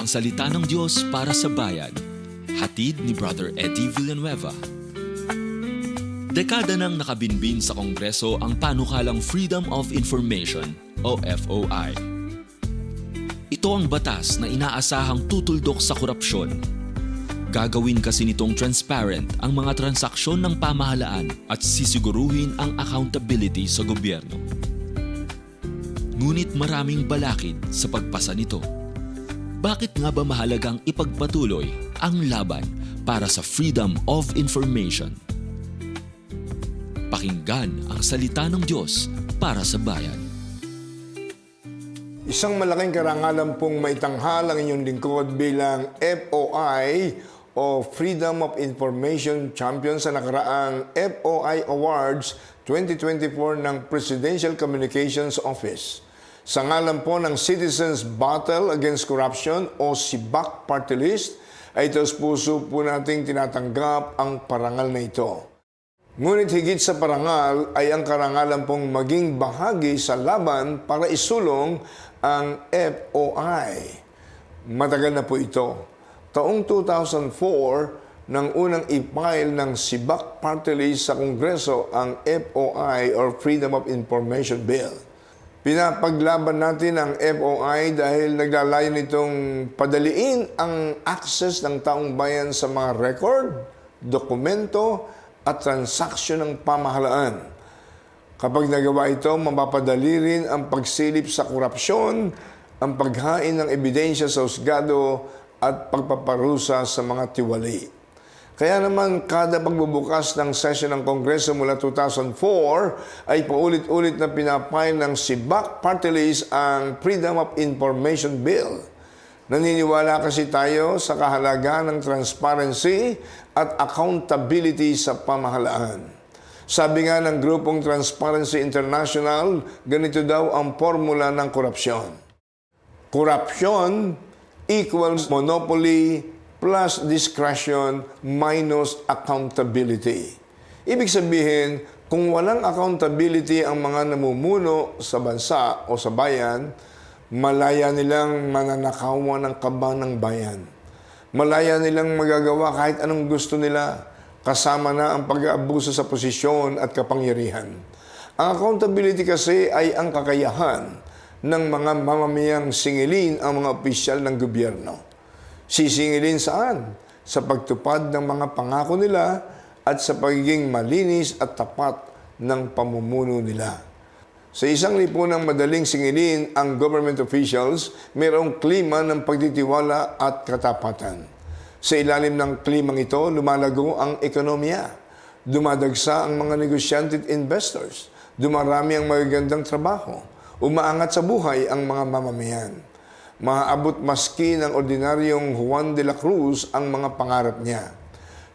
ang salita ng Diyos para sa bayan. Hatid ni Brother Eddie Villanueva. Dekada nang nakabinbin sa Kongreso ang panukalang Freedom of Information o FOI. Ito ang batas na inaasahang tutuldok sa korupsyon. Gagawin kasi nitong transparent ang mga transaksyon ng pamahalaan at sisiguruhin ang accountability sa gobyerno. Ngunit maraming balakid sa pagpasa nito. Bakit nga ba mahalagang ipagpatuloy ang laban para sa Freedom of Information? Pakinggan ang salita ng Diyos para sa bayan. Isang malaking karangalan pong maitanghal ang inyong lingkod bilang FOI o Freedom of Information Champion sa nakaraang FOI Awards 2024 ng Presidential Communications Office. Sa ngalan po ng Citizens Battle Against Corruption o SIBAC Party List, ay taos puso po nating tinatanggap ang parangal na ito. Ngunit higit sa parangal ay ang karangalan pong maging bahagi sa laban para isulong ang FOI. Matagal na po ito. Taong 2004, nang unang i-file ng SIBAC Party List sa Kongreso ang FOI or Freedom of Information Bill. Pinapaglaban natin ang FOI dahil naglalayon nitong padaliin ang access ng taong bayan sa mga record, dokumento, at transaksyon ng pamahalaan. Kapag nagawa ito, mapapadali rin ang pagsilip sa korupsyon, ang paghain ng ebidensya sa husgado at pagpaparusa sa mga tiwali. Kaya naman kada pagbubukas ng session ng Kongreso mula 2004 ay paulit-ulit na pinapile ng SIBAC Party List ang Freedom of Information Bill. Naniniwala kasi tayo sa kahalagaan ng transparency at accountability sa pamahalaan. Sabi nga ng grupong Transparency International, ganito daw ang formula ng korupsyon. Corruption equals monopoly plus discretion minus accountability. Ibig sabihin, kung walang accountability ang mga namumuno sa bansa o sa bayan, malaya nilang mananakawan ng kaba ng bayan. Malaya nilang magagawa kahit anong gusto nila, kasama na ang pag-aabuso sa posisyon at kapangyarihan. Ang accountability kasi ay ang kakayahan ng mga mamamayang singilin ang mga opisyal ng gobyerno. Sisingilin saan? Sa pagtupad ng mga pangako nila at sa pagiging malinis at tapat ng pamumuno nila. Sa isang lipunang madaling singilin ang government officials, mayroong klima ng pagtitiwala at katapatan. Sa ilalim ng klimang ito, lumalago ang ekonomiya. Dumadagsa ang mga negosyante at investors. Dumarami ang magagandang trabaho. Umaangat sa buhay ang mga mamamayan. Maaabot maski ng ordinaryong Juan de la Cruz ang mga pangarap niya.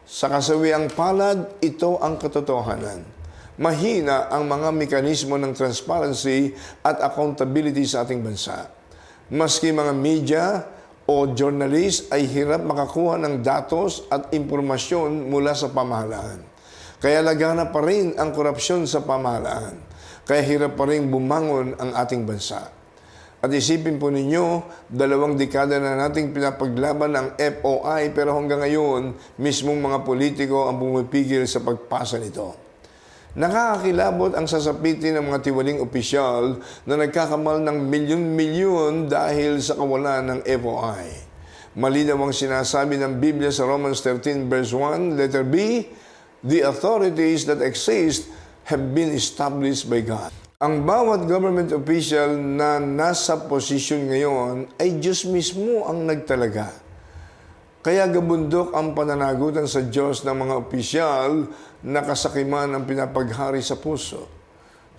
Sa kasawiang palad, ito ang katotohanan. Mahina ang mga mekanismo ng transparency at accountability sa ating bansa. Maski mga media o journalist ay hirap makakuha ng datos at impormasyon mula sa pamahalaan. Kaya lagana pa rin ang korupsyon sa pamahalaan. Kaya hirap pa rin bumangon ang ating bansa. At isipin po ninyo, 2 dekada na nating pinapaglaban ang FOI pero hanggang ngayon, mismong mga politiko ang pumipigil sa pagpasa nito. Nakakakilabot ang sasapitin ng mga tiwaling opisyal na nagkakamal ng milyon-milyon dahil sa kawalan ng FOI. Malinaw ang sinasabi ng Biblia sa Romans 13 verse 1, letter B, the authorities that exist have been established by God. Ang bawat government official na nasa posisyon ngayon ay Diyos mismo ang nagtalaga. Kaya gabundok ang pananagutan sa Diyos ng mga opisyal na kasakiman ang pinapaghari sa puso.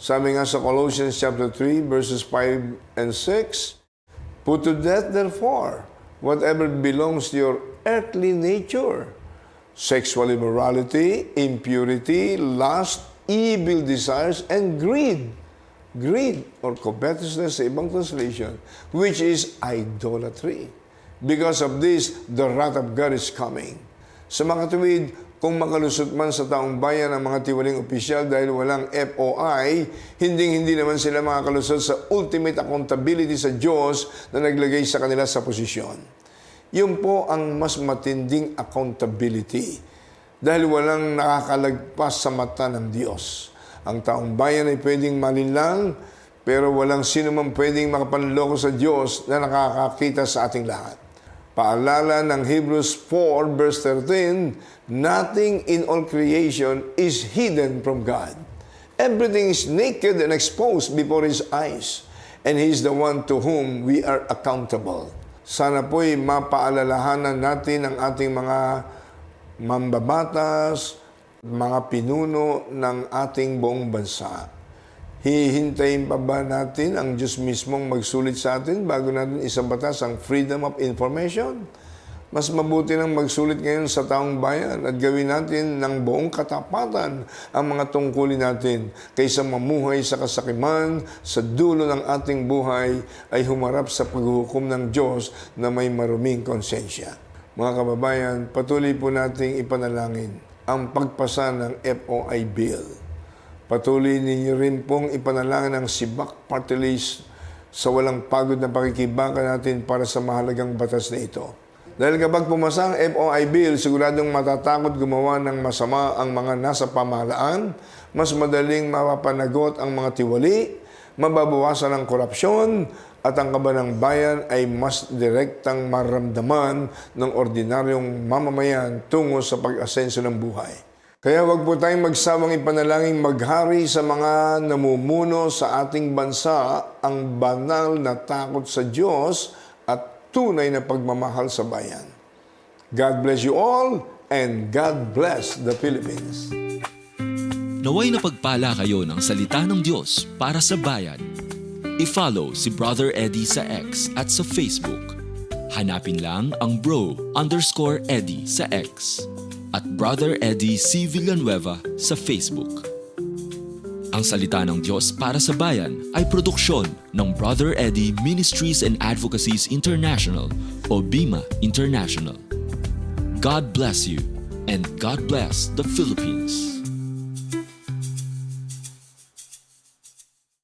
Sabi nga sa Colossians chapter 3 verses 5 and 6, put to death therefore whatever belongs to your earthly nature, sexual immorality, impurity, lust, evil desires, and greed. Greed or covetousness sa ibang translation, which is idolatry. Because of this, the wrath of God is coming. Sa mga tuwid, kung makalusot man sa taong bayan ang mga tiwaling opisyal dahil walang FOI, hindi naman sila makakalusot sa ultimate accountability sa Diyos na naglagay sa kanila sa posisyon. Yun po ang mas matinding accountability dahil walang nakakalagpas sa mata ng Diyos. Ang taong bayan ay pwedeng malinlang, pero walang sino man pwedeng makapanloko sa Diyos na nakakakita sa ating lahat. Paalala ng Hebrews 4 verse 13, nothing in all creation is hidden from God. Everything is naked and exposed before His eyes, and He is the one to whom we are accountable. Sana po'y mapaalalahanan natin ang ating mga mambabatas, mga pinuno ng ating buong bansa. Hihintayin pa ba natin ang Diyos mismong magsulit sa atin bago natin isabatas ang freedom of information? Mas mabuti nang magsulit ngayon sa taong bayan at gawin natin ng buong katapatan ang mga tungkulin natin kaysa mamuhay sa kasakiman, sa dulo ng ating buhay ay humarap sa paghuhukom ng Diyos na may maruming konsensya. Mga kababayan, patuloy po nating ipanalangin ang pagpasa ng FOI Bill. Patuloy ninyo rin pong ipanalangin ang Sibak Party List sa walang pagod na pakikibaka natin para sa mahalagang batas na ito. Dahil kapag pumasa ang FOI Bill, siguradong matatakot gumawa ng masama ang mga nasa pamahalaan, mas madaling mapapanagot ang mga tiwali, mababawasan ang korupsyon, at ang kaba ng bayan ay mas direktang maramdaman ng ordinaryong mamamayan tungo sa pag-asenso ng buhay. Kaya wag po tayong magsawang ipanalangin maghari sa mga namumuno sa ating bansa ang banal na takot sa Diyos at tunay na pagmamahal sa bayan. God bless you all and God bless the Philippines. Naway napagpala kayo ng salita ng Diyos para sa bayan. I-follow si Brother Eddie sa X at sa Facebook. Hanapin lang ang bro_Eddie sa X at Brother Eddie C. Villanueva sa Facebook. Ang Salita ng Diyos para sa Bayan ay produksyon ng Brother Eddie Ministries and Advocacies International o BIMA International. God bless you and God bless the Philippines.